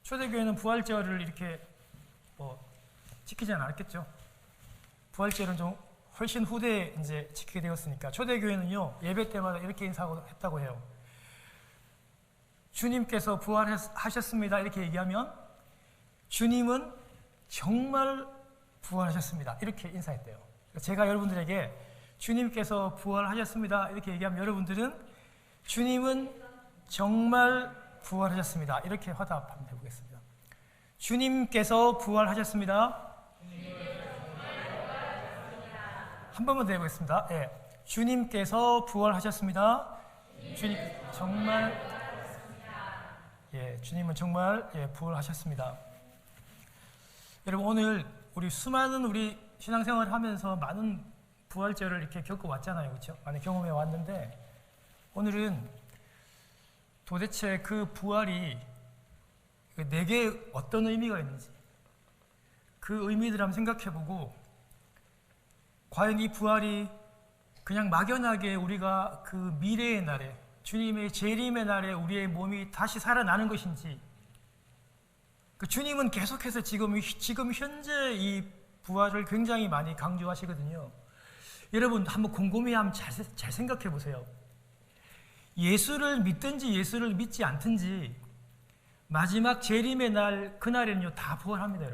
초대교회는 부활절을 이렇게 지키지 않았겠죠. 부활절은 좀 훨씬 후대에 이제 지키게 되었으니까 초대교회는요 예배 때마다 이렇게 인사했다고 해요. 주님께서 부활하셨습니다 이렇게 얘기하면 주님은 정말 부활하셨습니다 이렇게 인사했대요. 제가 여러분들에게 주님께서 부활하셨습니다 이렇게 얘기하면 여러분들은 주님은 정말 부활하셨습니다 이렇게 화답 한번 해보겠습니다. 주님께서 부활하셨습니다. 한 번만 더 해보겠습니다. 예, 주님께서 부활하셨습니다. 주님 정말 주님은 정말 부활하셨습니다. 여러분 오늘 우리 수많은 우리 신앙생활을 하면서 많은 부활절을 이렇게 겪어왔잖아요, 그렇죠? 많이 경험해 왔는데 오늘은 도대체 그 부활이 내게 어떤 의미가 있는지 그 의미들을 한번 생각해보고 과연 이 부활이 그냥 막연하게 우리가 그 미래의 날에 주님의 재림의 날에 우리의 몸이 다시 살아나는 것인지 그 주님은 계속해서 지금 현재 이 부활을 굉장히 많이 강조하시거든요. 여러분 한번 곰곰이 한번 잘 생각해 보세요. 예수를 믿든지 예수를 믿지 않든지 마지막 재림의 날 그날에는요 다 부활합니다.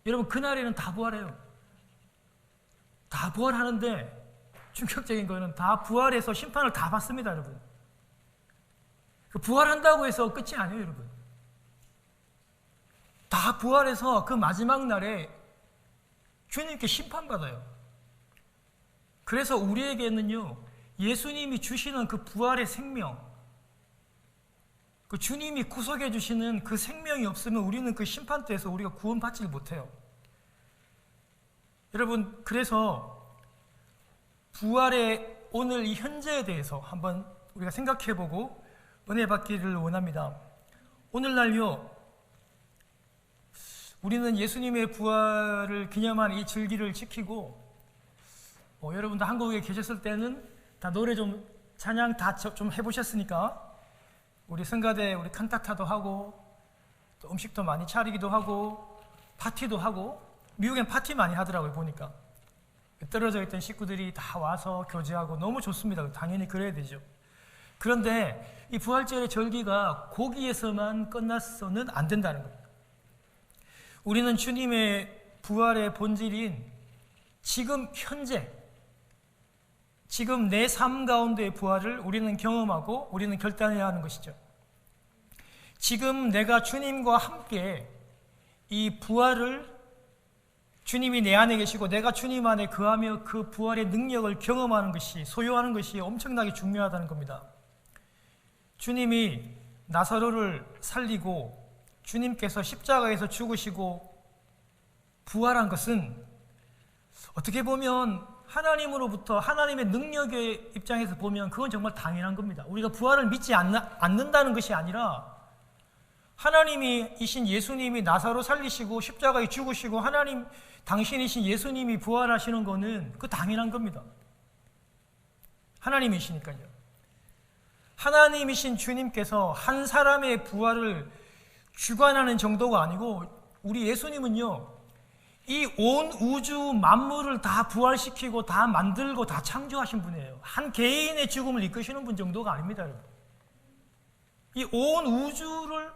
여러분 그날에는 다 부활해요. 다 부활하는데 충격적인 거는 다 부활해서 심판을 다 받습니다. 여러분 그 부활한다고 해서 끝이 아니에요. 여러분 다 부활해서 그 마지막 날에 주님께 심판받아요. 그래서 우리에게는요 예수님이 주시는 그 부활의 생명 그 주님이 구속해 주시는 그 생명이 없으면 우리는 그 심판대에서 우리가 구원받지 못해요. 여러분 그래서 부활의 오늘 이 현재에 대해서 한번 우리가 생각해보고 은혜 받기를 원합니다. 오늘날요 우리는 예수님의 부활을 기념한 이 절기를 지키고 여러분도 한국에 계셨을 때는 다 노래 좀 찬양 다 좀 해보셨으니까 우리 성가대 우리 칸타타도 하고 또 음식도 많이 차리기도 하고 파티도 하고 미국엔 파티 많이 하더라고요. 보니까 떨어져 있던 식구들이 다 와서 교제하고 너무 좋습니다. 당연히 그래야 되죠. 그런데 이 부활절의 절기가 거기에서만 끝나서는 안 된다는 겁니다. 우리는 주님의 부활의 본질인 지금 현재 지금 내 삶 가운데의 부활을 우리는 경험하고 우리는 결단해야 하는 것이죠. 지금 내가 주님과 함께 이 부활을 주님이 내 안에 계시고 내가 주님 안에 거하며 그 부활의 능력을 경험하는 것이 소유하는 것이 엄청나게 중요하다는 겁니다. 주님이 나사로를 살리고 주님께서 십자가에서 죽으시고 부활한 것은 어떻게 보면 하나님으로부터 하나님의 능력의 입장에서 보면 그건 정말 당연한 겁니다. 우리가 부활을 믿지 않는다는 것이 아니라 하나님이신 예수님이 나사로 살리시고 십자가에 죽으시고 하나님 당신이신 예수님이 부활하시는 것은 그 당연한 겁니다. 하나님이시니까요. 하나님이신 주님께서 한 사람의 부활을 주관하는 정도가 아니고 우리 예수님은요 이 온 우주 만물을 다 부활시키고 다 만들고 다 창조하신 분이에요. 한 개인의 죽음을 이끄시는 분 정도가 아닙니다. 여러분. 이 온 우주를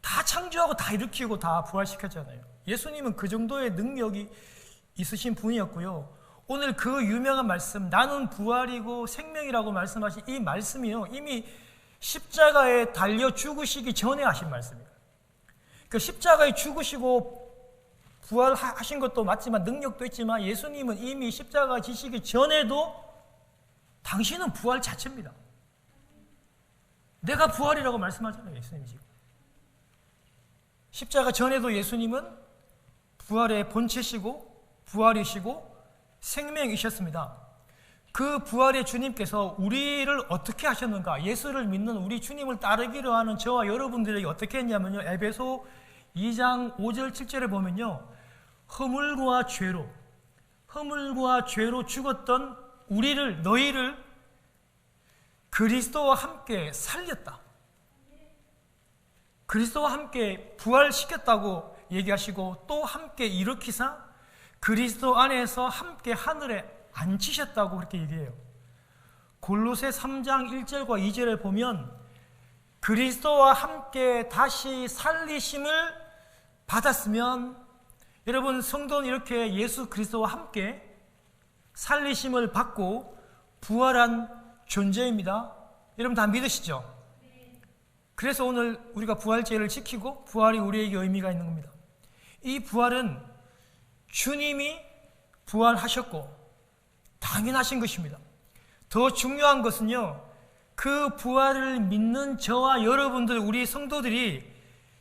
다 창조하고 다 일으키고 다 부활시켰잖아요. 예수님은 그 정도의 능력이 있으신 분이었고요. 오늘 그 유명한 말씀 나는 부활이고 생명이라고 말씀하신 이 말씀이요 이미 십자가에 달려 죽으시기 전에 하신 말씀이에요. 그 십자가에 죽으시고 부활하신 것도 맞지만 능력도 있지만 예수님은 이미 십자가 지시기 전에도 당신은 부활 자체입니다. 내가 부활이라고 말씀하잖아요. 예수님이 지금 십자가 전에도 예수님은 부활의 본체시고 부활이시고 생명이셨습니다. 그 부활의 주님께서 우리를 어떻게 하셨는가? 예수를 믿는 우리 주님을 따르기로 하는 저와 여러분들에게 어떻게 했냐면요 에베소 2장 5절 7절에 보면요 허물과 죄로 죽었던 우리를 너희를 그리스도와 함께 살렸다. 그리스도와 함께 부활시켰다고 얘기하시고 또 함께 일으키사 그리스도 안에서 함께 하늘에 앉히셨다고 그렇게 얘기해요. 골로새 3장 1절과 2절에 보면 그리스도와 함께 다시 살리심을 받았으면, 여러분 성도는 이렇게 예수 그리스도와 함께 살리심을 받고 부활한 존재입니다. 여러분 다 믿으시죠? 그래서 오늘 우리가 부활제를 지키고 부활이 우리에게 의미가 있는 겁니다. 이 부활은 주님이 부활하셨고 당연하신 것입니다. 더 중요한 것은요, 그 부활을 믿는 저와 여러분들, 우리 성도들이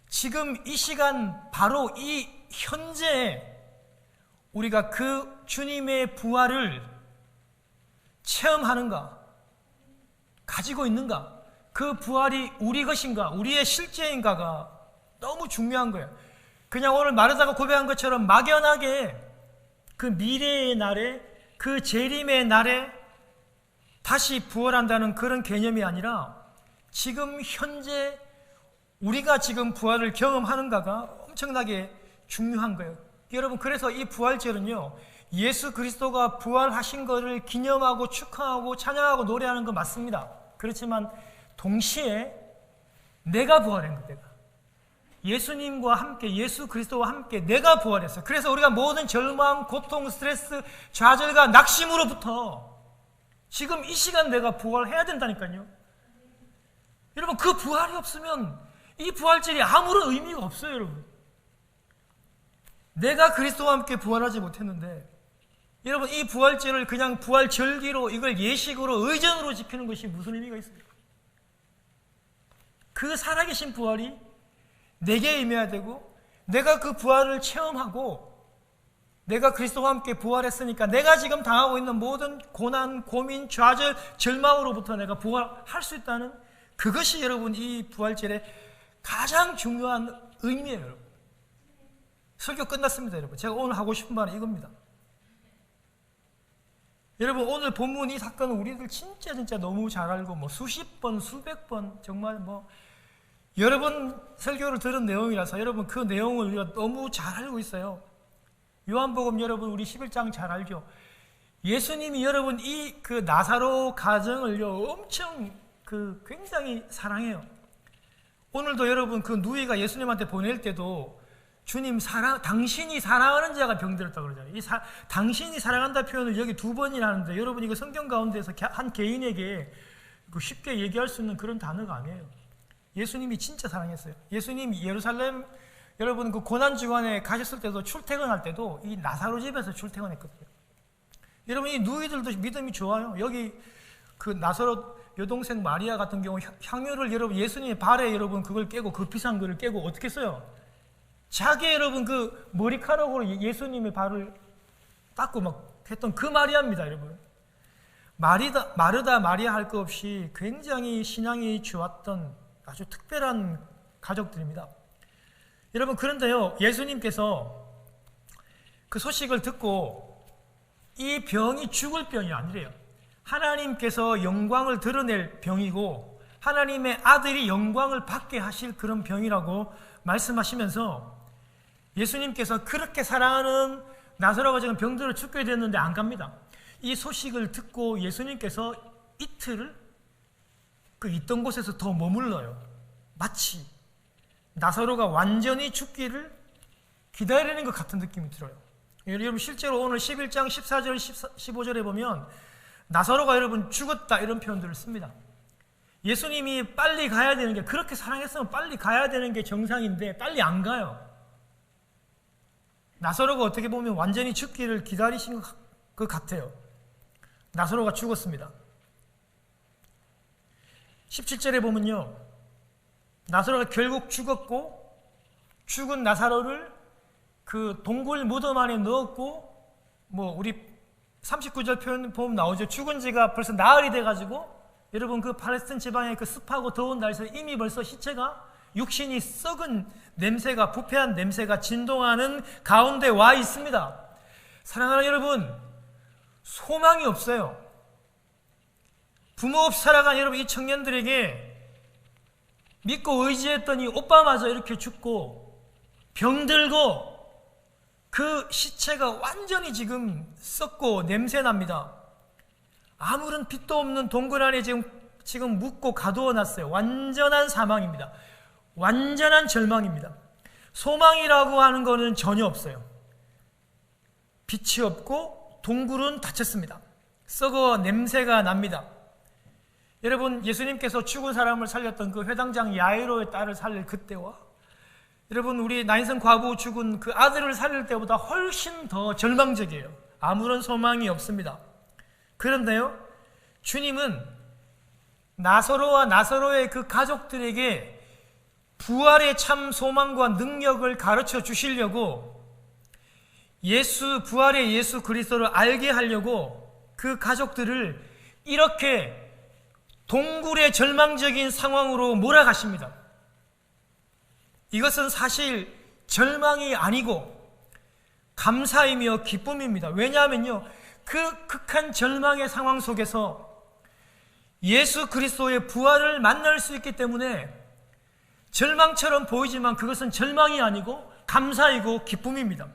지금 이 시간 바로 이 현재에 우리가 그 주님의 부활을 체험하는가, 가지고 있는가, 그 부활이 우리 것인가, 우리의 실제인가가 너무 중요한 거예요. 그냥 오늘 마르다가 고백한 것처럼 막연하게 그 미래의 날에, 그 재림의 날에 다시 부활한다는 그런 개념이 아니라 지금 현재 우리가 지금 부활을 경험하는가가 엄청나게 중요한 거예요. 여러분, 그래서 이 부활절은요, 예수 그리스도가 부활하신 것을 기념하고 축하하고 찬양하고 노래하는 거 맞습니다. 그렇지만 동시에 내가 부활한 것, 내가 예수님과 함께, 예수 그리스도와 함께 내가 부활했어요. 그래서 우리가 모든 절망, 고통, 스트레스, 좌절과 낙심으로부터 지금 이 시간 내가 부활해야 된다니까요. 여러분, 그 부활이 없으면 이 부활절이 아무런 의미가 없어요. 여러분, 내가 그리스도와 함께 부활하지 못했는데, 여러분 이 부활절을 그냥 부활절기로, 이걸 예식으로, 의전으로 지키는 것이 무슨 의미가 있습니까? 그 살아계신 부활이 내게 임해야 되고, 내가 그 부활을 체험하고, 내가 그리스도와 함께 부활했으니까 내가 지금 당하고 있는 모든 고난, 고민, 좌절, 절망으로부터 내가 부활할 수 있다는, 그것이 여러분 이 부활절의 가장 중요한 의미예요. 여러분, 설교 끝났습니다. 여러분, 제가 오늘 하고 싶은 말은 이겁니다. 여러분, 오늘 본문 이 사건은 우리들 진짜 너무 잘 알고, 뭐 수십 번, 수백 번, 정말 뭐 여러 번 설교를 들은 내용이라서 여러분 그 내용을 우리가 너무 잘 알고 있어요. 요한복음 여러분 우리 11장 잘 알죠? 예수님이 여러분 이 그 나사로 가정을요 엄청 굉장히 사랑해요. 오늘도 여러분 그 누이가 예수님한테 보낼 때도 주님 당신이 사랑하는 자가 병들었다고 그러잖아요. 당신이 사랑한다 표현을 여기 2번이나 하는데, 여러분 이거 성경 가운데서 한 개인에게 쉽게 얘기할 수 있는 그런 단어가 아니에요. 예수님이 진짜 사랑했어요. 예수님이 예루살렘 여러분 그 고난주간에 가셨을 때도, 출퇴근할 때도 이 나사로 집에서 출퇴근했거든요. 여러분 이 누이들도 믿음이 좋아요. 여기 그 나사로 여동생 마리아 같은 경우 향유를 여러분 예수님의 발에 여러분 그걸 깨고, 그 비싼 거를 깨고 어떻게 써요? 자기 여러분 그 머리카락으로 예수님의 발을 닦고 막 했던 그 마리아입니다. 여러분 마르다 마리아 할 것 없이 굉장히 신앙이 좋았던 아주 특별한 가족들입니다. 여러분, 그런데요 예수님께서 그 소식을 듣고 이 병이 죽을 병이 아니래요. 하나님께서 영광을 드러낼 병이고 하나님의 아들이 영광을 받게 하실 그런 병이라고 말씀하시면서, 예수님께서 그렇게 사랑하는 나사로가 지금 병들어 죽게 됐는데 안 갑니다. 이 소식을 듣고 예수님께서 이틀을 그 있던 곳에서 더 머물러요. 마치 나사로가 완전히 죽기를 기다리는 것 같은 느낌이 들어요. 여러분 실제로 오늘 11장 14절 15절에 보면 나사로가 여러분 죽었다 이런 표현들을 씁니다. 예수님이 빨리 가야 되는 게, 그렇게 사랑했으면 빨리 가야 되는 게 정상인데 빨리 안 가요. 나사로가 어떻게 보면 완전히 죽기를 기다리신 것 같아요. 나사로가 죽었습니다. 17절에 보면요, 나사로가 결국 죽었고, 죽은 나사로를 그 동굴 무덤 안에 넣었고, 뭐 우리 39절 표현 보면 나오죠. 죽은 지가 벌써 나흘이 돼가지고, 여러분 그 팔레스타인 지방의 그 습하고 더운 날에서 이미 벌써 시체가, 육신이 썩은 냄새가, 부패한 냄새가 진동하는 가운데 와 있습니다. 사랑하는 여러분, 소망이 없어요. 부모 없이 살아간 여러분 이 청년들에게 믿고 의지했더니 오빠마저 이렇게 죽고 병들고 그 시체가 완전히 지금 썩고 냄새납니다. 아무런 빛도 없는 동굴 안에 지금 묻고 가두어 놨어요. 완전한 사망입니다. 완전한 절망입니다. 소망이라고 하는 거는 전혀 없어요. 빛이 없고 동굴은 닫혔습니다. 썩어 냄새가 납니다. 여러분, 예수님께서 죽은 사람을 살렸던 그 회당장 야이로의 딸을 살릴 그때와 여러분, 우리 나인성 과부 죽은 그 아들을 살릴 때보다 훨씬 더 절망적이에요. 아무런 소망이 없습니다. 그런데요, 주님은 나사로와 나사로의 그 가족들에게 부활의 참 소망과 능력을 가르쳐 주시려고 부활의 예수 그리스도를 알게 하려고 그 가족들을 이렇게 동굴의 절망적인 상황으로 몰아가십니다. 이것은 사실 절망이 아니고 감사이며 기쁨입니다. 왜냐하면요, 그 극한 절망의 상황 속에서 예수 그리스도의 부활을 만날 수 있기 때문에 절망처럼 보이지만 그것은 절망이 아니고 감사이고 기쁨입니다.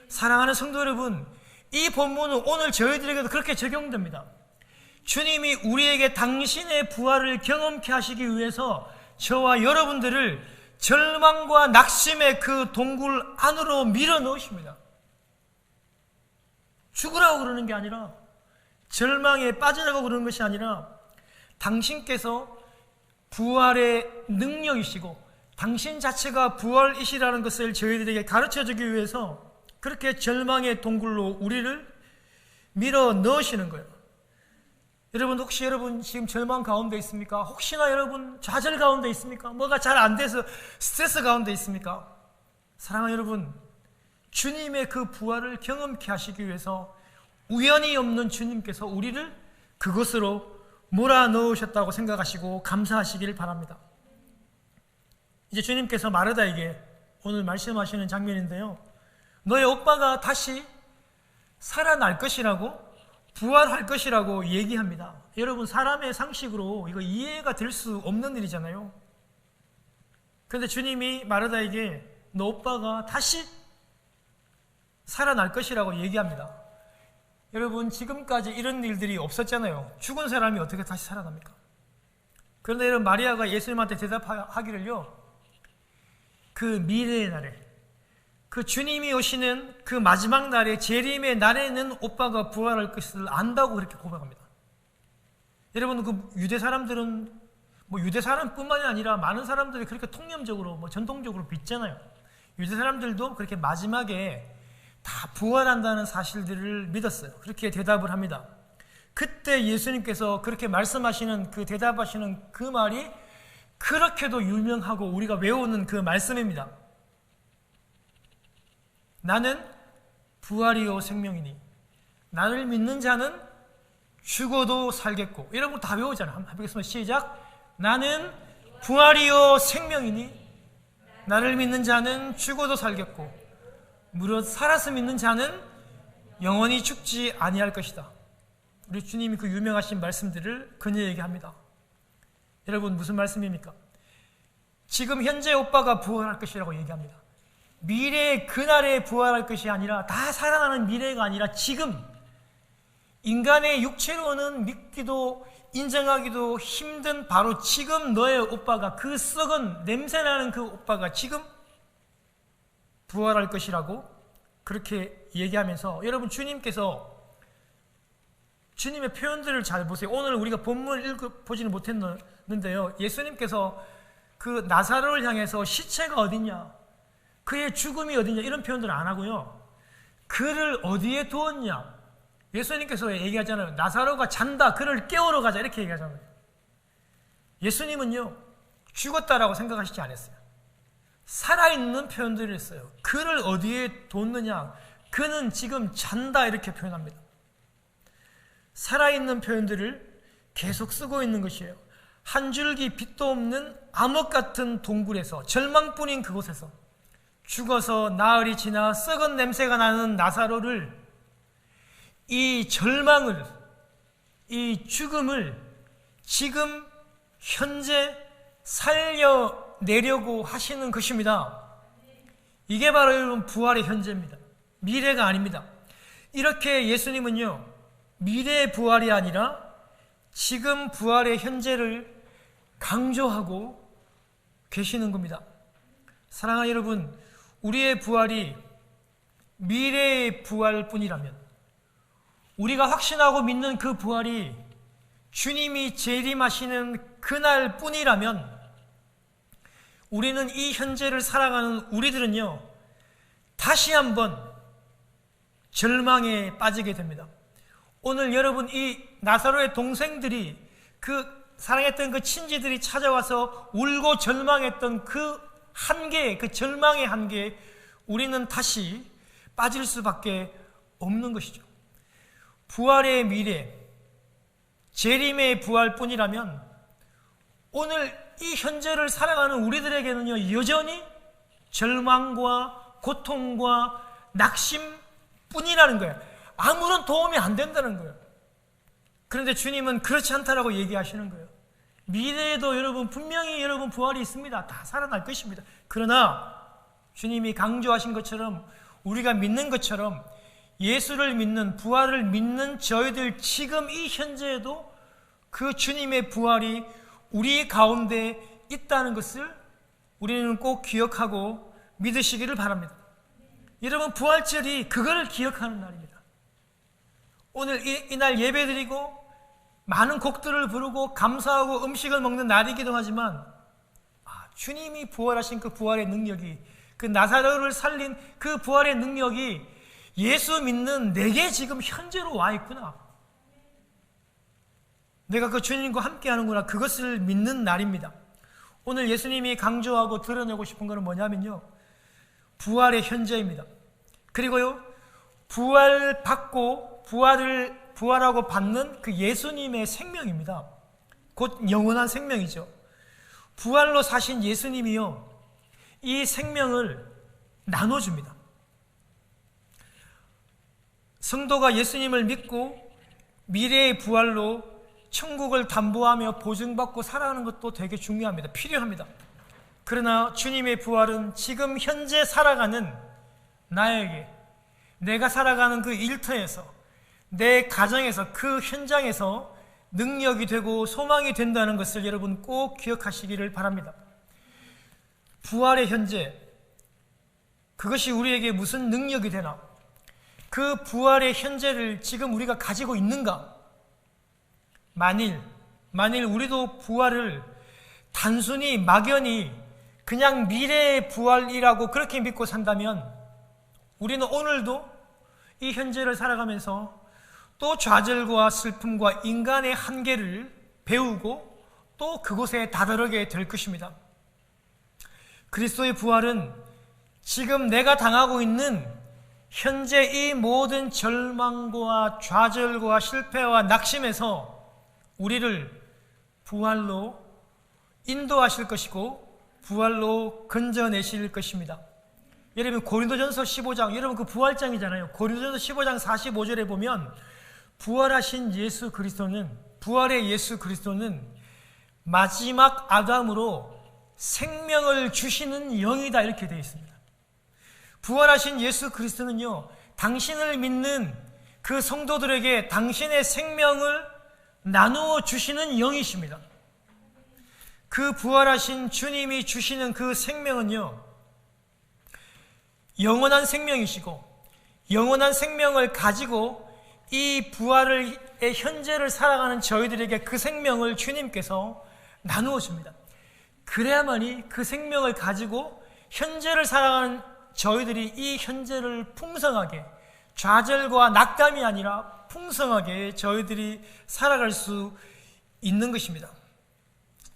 사랑하는 성도 여러분, 이 본문은 오늘 저희들에게도 그렇게 적용됩니다. 주님이 우리에게 당신의 부활을 경험케 하시기 위해서 저와 여러분들을 절망과 낙심의 그 동굴 안으로 밀어넣으십니다. 죽으라고 그러는 게 아니라, 절망에 빠지라고 그러는 것이 아니라, 당신께서 부활의 능력이시고 당신 자체가 부활이시라는 것을 저희들에게 가르쳐주기 위해서 그렇게 절망의 동굴로 우리를 밀어 넣으시는 거예요. 여러분, 혹시 여러분 지금 절망 가운데 있습니까? 혹시나 여러분 좌절 가운데 있습니까? 뭐가 잘 안 돼서 스트레스 가운데 있습니까? 사랑하는 여러분, 주님의 그 부활을 경험케 하시기 위해서 우연히 없는 주님께서 우리를 그곳으로 몰아넣으셨다고 생각하시고 감사하시기를 바랍니다. 이제 주님께서 마르다에게 오늘 말씀하시는 장면인데요, 너의 오빠가 다시 살아날 것이라고, 부활할 것이라고 얘기합니다. 여러분, 사람의 상식으로 이거 이해가 될 수 없는 일이잖아요. 그런데 주님이 마르다에게 너 오빠가 다시 살아날 것이라고 얘기합니다. 여러분, 지금까지 이런 일들이 없었잖아요. 죽은 사람이 어떻게 다시 살아납니까? 그런데 여러분, 마리아가 예수님한테 대답하기를요, 그 미래의 날에, 그 주님이 오시는 그 마지막 날에, 재림의 날에는 오빠가 부활할 것을 안다고 그렇게 고백합니다. 여러분, 그 유대 사람들은 유대 사람뿐만이 아니라 많은 사람들이 그렇게 통념적으로 전통적으로 믿잖아요. 유대 사람들도 그렇게 마지막에 다 부활한다는 사실들을 믿었어요. 그렇게 대답을 합니다. 그때 예수님께서 그렇게 말씀하시는, 그 대답하시는 그 말이 그렇게도 유명하고 우리가 외우는 그 말씀입니다. 나는 부활이요 생명이니 나를 믿는 자는 죽어도 살겠고. 여러분 다 외우잖아요. 한번 해보겠습니다. 시작. 나는 부활이요 생명이니 나를 믿는 자는 죽어도 살겠고 무릇 살아서 믿는 자는 영원히 죽지 아니할 것이다. 우리 주님이 그 유명하신 말씀들을 그녀에게 합니다. 여러분, 무슨 말씀입니까? 지금 현재 오빠가 부활할 것이라고 얘기합니다. 미래의 그날에 부활할 것이 아니라, 다 살아나는 미래가 아니라 지금 인간의 육체로는 믿기도 인정하기도 힘든 바로 지금 너의 오빠가, 그 썩은 냄새나는 그 오빠가 지금 부활할 것이라고 그렇게 얘기하면서, 여러분, 주님께서 주님의 표현들을 잘 보세요. 오늘 우리가 본문을 읽어보지는 못했는데요, 예수님께서 그 나사로를 향해서 시체가 어딨냐, 그의 죽음이 어딨냐, 이런 표현들을 안 하고요, 그를 어디에 두었냐, 예수님께서 얘기하잖아요. 나사로가 잔다, 그를 깨우러 가자, 이렇게 얘기하잖아요. 예수님은요, 죽었다라고 생각하시지 않았어요. 살아있는 표현들을 했어요. 그를 어디에 뒀느냐, 그는 지금 잔다, 이렇게 표현합니다. 살아있는 표현들을 계속 쓰고 있는 것이에요. 한 줄기 빛도 없는 암흑 같은 동굴에서, 절망뿐인 그곳에서 죽어서 나흘이 지나 썩은 냄새가 나는 나사로를, 이 절망을, 이 죽음을 지금 현재 살려내려고 하시는 것입니다. 이게 바로 여러분 부활의 현재입니다. 미래가 아닙니다. 이렇게 예수님은요, 미래의 부활이 아니라 지금 부활의 현재를 강조하고 계시는 겁니다. 사랑하는 여러분, 우리의 부활이 미래의 부활뿐이라면, 우리가 확신하고 믿는 그 부활이 주님이 재림하시는 그날뿐이라면, 우리는 이 현재를 살아가는 우리들은요, 다시 한번 절망에 빠지게 됩니다. 오늘 여러분, 이 나사로의 동생들이, 그 사랑했던 그 친지들이 찾아와서 울고 절망했던 그 한계, 그 절망의 한계에 우리는 다시 빠질 수밖에 없는 것이죠. 부활의 미래, 재림의 부활뿐이라면 오늘 이 현재를 살아가는 우리들에게는요, 여전히 절망과 고통과 낙심뿐이라는 거예요. 아무런 도움이 안 된다는 거예요. 그런데 주님은 그렇지 않다라고 얘기하시는 거예요. 미래에도 여러분 분명히 여러분 부활이 있습니다. 다 살아날 것입니다. 그러나 주님이 강조하신 것처럼, 우리가 믿는 것처럼, 예수를 믿는, 부활을 믿는 저희들 지금 이 현재에도 그 주님의 부활이 우리 가운데 있다는 것을 우리는 꼭 기억하고 믿으시기를 바랍니다. 여러분, 부활절이 그거를 기억하는 날입니다. 오늘 이날 예배드리고 많은 곡들을 부르고 감사하고 음식을 먹는 날이기도 하지만, 주님이 부활하신 그 부활의 능력이, 그 나사로를 살린 그 부활의 능력이 예수 믿는 내게 지금 현재로 와 있구나, 내가 그 주님과 함께 하는구나, 그것을 믿는 날입니다. 오늘 예수님이 강조하고 드러내고 싶은 것은 뭐냐면요, 부활의 현재입니다. 그리고요, 부활받고 부활하고 받는 그 예수님의 생명입니다. 곧 영원한 생명이죠. 부활로 사신 예수님이요, 이 생명을 나눠줍니다. 성도가 예수님을 믿고 미래의 부활로 천국을 담보하며 보증받고 살아가는 것도 되게 중요합니다. 필요합니다. 그러나 주님의 부활은 지금 현재 살아가는 나에게, 내가 살아가는 그 일터에서, 내 가정에서, 그 현장에서 능력이 되고 소망이 된다는 것을 여러분 꼭 기억하시기를 바랍니다. 부활의 현재, 그것이 우리에게 무슨 능력이 되나? 그 부활의 현재를 지금 우리가 가지고 있는가? 만일 우리도 부활을 단순히 막연히 그냥 미래의 부활이라고 그렇게 믿고 산다면, 우리는 오늘도 이 현재를 살아가면서 또 좌절과 슬픔과 인간의 한계를 배우고 또 그곳에 다다르게 될 것입니다. 그리스도의 부활은 지금 내가 당하고 있는 현재 이 모든 절망과 좌절과 실패와 낙심에서 우리를 부활로 인도하실 것이고 부활로 건져내실 것입니다. 여러분, 고린도전서 15장, 여러분 그 부활장이잖아요. 고린도전서 15장 45절에 보면 부활하신 예수 그리스도는, 부활의 예수 그리스도는 마지막 아담으로 생명을 주시는 영이다, 이렇게 되어 있습니다. 부활하신 예수 그리스도는요, 당신을 믿는 그 성도들에게 당신의 생명을 나누어 주시는 영이십니다. 그 부활하신 주님이 주시는 그 생명은요, 영원한 생명이시고, 영원한 생명을 가지고 이 부활의 현재를 살아가는 저희들에게 그 생명을 주님께서 나누어 줍니다. 그래야만이 그 생명을 가지고 현재를 살아가는 저희들이 이 현재를 풍성하게, 좌절과 낙담이 아니라 풍성하게 저희들이 살아갈 수 있는 것입니다.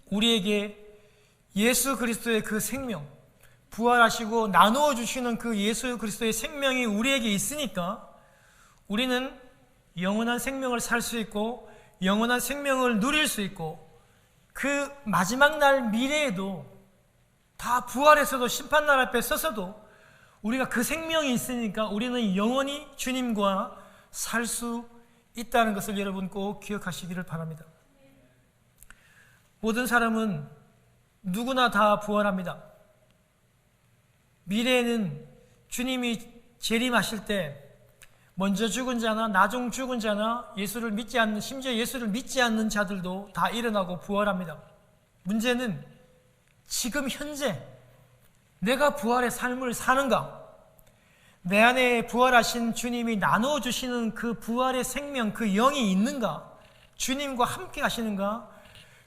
우리에게 예수 그리스도의 그 생명, 부활하시고 나누어 주시는 그 예수 그리스도의 생명이 우리에게 있으니까 우리는 영원한 생명을 살 수 있고 영원한 생명을 누릴 수 있고, 그 마지막 날 미래에도 다 부활해서도 심판날 앞에 서서도 우리가 그 생명이 있으니까 우리는 영원히 주님과 살 수 있다는 것을 여러분 꼭 기억하시기를 바랍니다. 모든 사람은 누구나 다 부활합니다. 미래에는 주님이 재림하실 때 먼저 죽은 자나 나중 죽은 자나 예수를 믿지 않는, 심지어 예수를 믿지 않는 자들도 다 일어나고 부활합니다. 문제는 지금 현재 내가 부활의 삶을 사는가? 내 안에 부활하신 주님이 나눠주시는 그 부활의 생명, 그 영이 있는가? 주님과 함께 하시는가?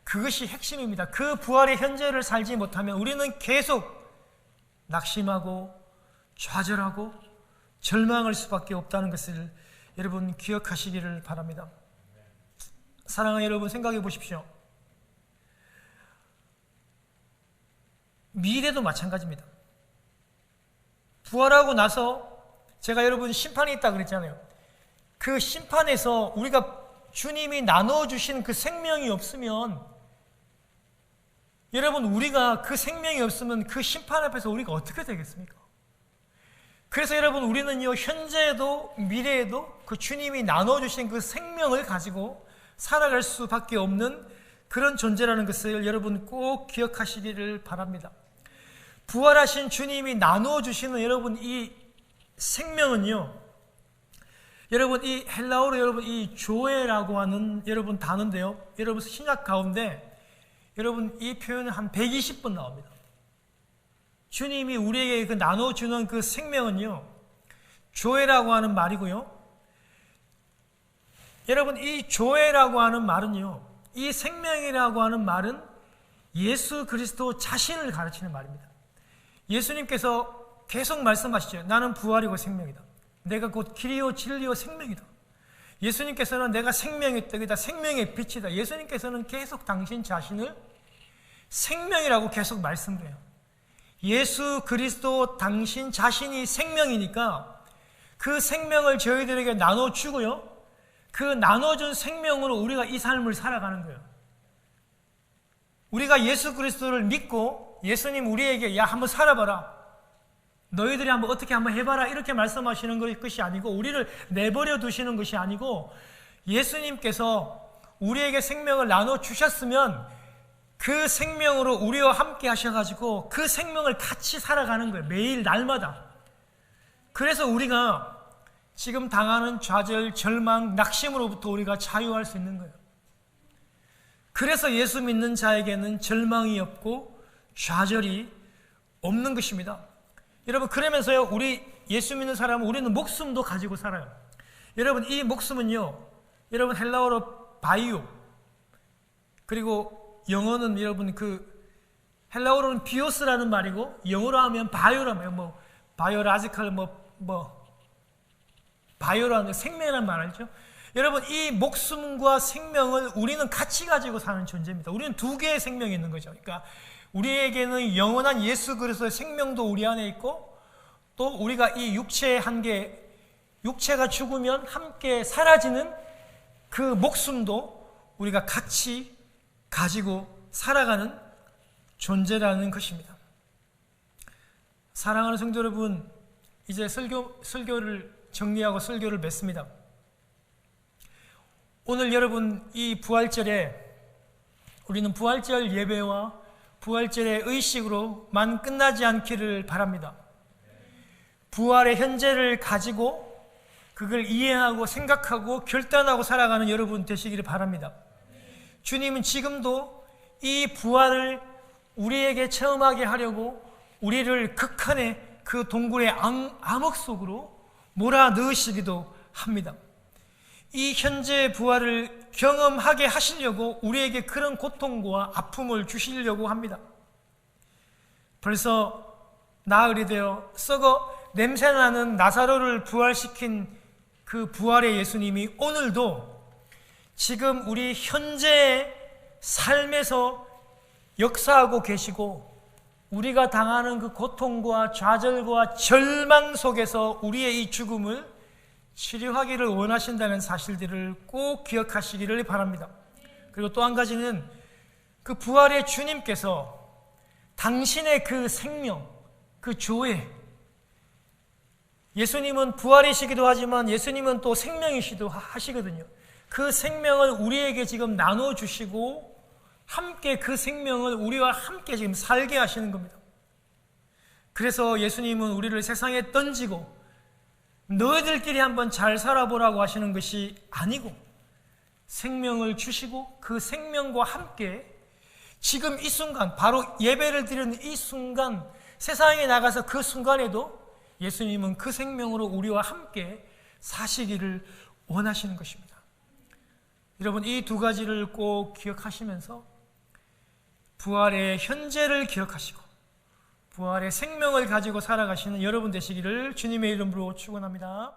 그것이 핵심입니다. 그 부활의 현재를 살지 못하면 우리는 계속 낙심하고 좌절하고 절망할 수밖에 없다는 것을 여러분 기억하시기를 바랍니다. 사랑하는 여러분, 생각해 보십시오. 미래도 마찬가지입니다. 부활하고 나서 제가 여러분 심판이 있다 그랬잖아요. 그 심판에서 우리가 주님이 나눠주신 그 생명이 없으면, 여러분 우리가 그 생명이 없으면 그 심판 앞에서 우리가 어떻게 되겠습니까? 그래서 여러분 우리는요, 현재에도 미래에도 그 주님이 나눠주신 그 생명을 가지고 살아갈 수밖에 없는 그런 존재라는 것을 여러분 꼭 기억하시기를 바랍니다. 부활하신 주님이 나눠주시는 여러분 이 생명은요, 여러분 이 헬라어로 여러분 이 조에라고 하는 여러분 단어인데요, 여러분 신약 가운데 여러분 이 표현은 한 120번 나옵니다. 주님이 우리에게 그 나눠주는 그 생명은요, 조에라고 하는 말이고요. 여러분 이 조에라고 하는 말은요, 이 생명이라고 하는 말은 예수 그리스도 자신을 가르치는 말입니다. 예수님께서 계속 말씀하시죠. 나는 부활이고 생명이다. 내가 곧 길이요 진리요 생명이다. 예수님께서는 내가 생명의 떡이다, 생명의 빛이다. 예수님께서는 계속 당신 자신을 생명이라고 계속 말씀을 해요. 예수 그리스도 당신 자신이 생명이니까 그 생명을 저희들에게 나눠주고요, 그 나눠준 생명으로 우리가 이 삶을 살아가는 거예요. 우리가 예수 그리스도를 믿고 예수님 우리에게 야 한번 살아봐라, 너희들이 한번 어떻게 한번 해봐라 이렇게 말씀하시는 것이 아니고, 우리를 내버려 두시는 것이 아니고, 예수님께서 우리에게 생명을 나눠주셨으면 그 생명으로 우리와 함께 하셔가지고 그 생명을 같이 살아가는 거예요. 매일 날마다. 그래서 우리가 지금 당하는 좌절, 절망, 낙심으로부터 우리가 자유할 수 있는 거예요. 그래서 예수 믿는 자에게는 절망이 없고 좌절이 없는 것입니다. 여러분, 그러면서요, 우리 예수 믿는 사람은 우리는 목숨도 가지고 살아요. 여러분, 이 목숨은요, 여러분 헬라어로 바이오, 그리고 영어는 여러분 헬라어로는 비오스라는 말이고, 영어로 하면 바이오라면 바이오라지컬 바이오라는 생명이라는 말이죠. 여러분, 이 목숨과 생명을 우리는 같이 가지고 사는 존재입니다. 우리는 두 개의 생명이 있는 거죠. 그러니까 우리에게는 영원한 예수 그리스도의 생명도 우리 안에 있고, 또 우리가 이 육체의 한계, 육체가 죽으면 함께 사라지는 그 목숨도 우리가 같이 가지고 살아가는 존재라는 것입니다. 사랑하는 성도 여러분, 이제 설교를 정리하고 설교를 맺습니다. 오늘 여러분 이 부활절에 우리는 부활절 예배와 부활절의 의식으로만 끝나지 않기를 바랍니다. 부활의 현재를 가지고 그걸 이해하고 생각하고 결단하고 살아가는 여러분 되시기를 바랍니다. 주님은 지금도 이 부활을 우리에게 체험하게 하려고 우리를 극한의 그 동굴의 암흑 속으로 몰아넣으시기도 합니다. 이 현재의 부활을 경험하게 하시려고 우리에게 그런 고통과 아픔을 주시려고 합니다. 벌써 나흘이 되어 썩어 냄새나는 나사로를 부활시킨 그 부활의 예수님이 오늘도 지금 우리 현재의 삶에서 역사하고 계시고, 우리가 당하는 그 고통과 좌절과 절망 속에서 우리의 이 죽음을 치료하기를 원하신다는 사실들을 꼭 기억하시기를 바랍니다. 그리고 또 한 가지는 그 부활의 주님께서 당신의 그 생명, 그 조회, 예수님은 부활이시기도 하지만 예수님은 또 생명이시기도 하시거든요. 그 생명을 우리에게 지금 나눠주시고 함께 그 생명을 우리와 함께 지금 살게 하시는 겁니다. 그래서 예수님은 우리를 세상에 던지고 너희들끼리 한번 잘 살아보라고 하시는 것이 아니고 생명을 주시고 그 생명과 함께 지금 이 순간, 바로 예배를 드리는 이 순간, 세상에 나가서 그 순간에도 예수님은 그 생명으로 우리와 함께 사시기를 원하시는 것입니다. 여러분, 이 두 가지를 꼭 기억하시면서 부활의 현재를 기억하시고 부활의 생명을 가지고 살아가시는 여러분 되시기를 주님의 이름으로 축원합니다.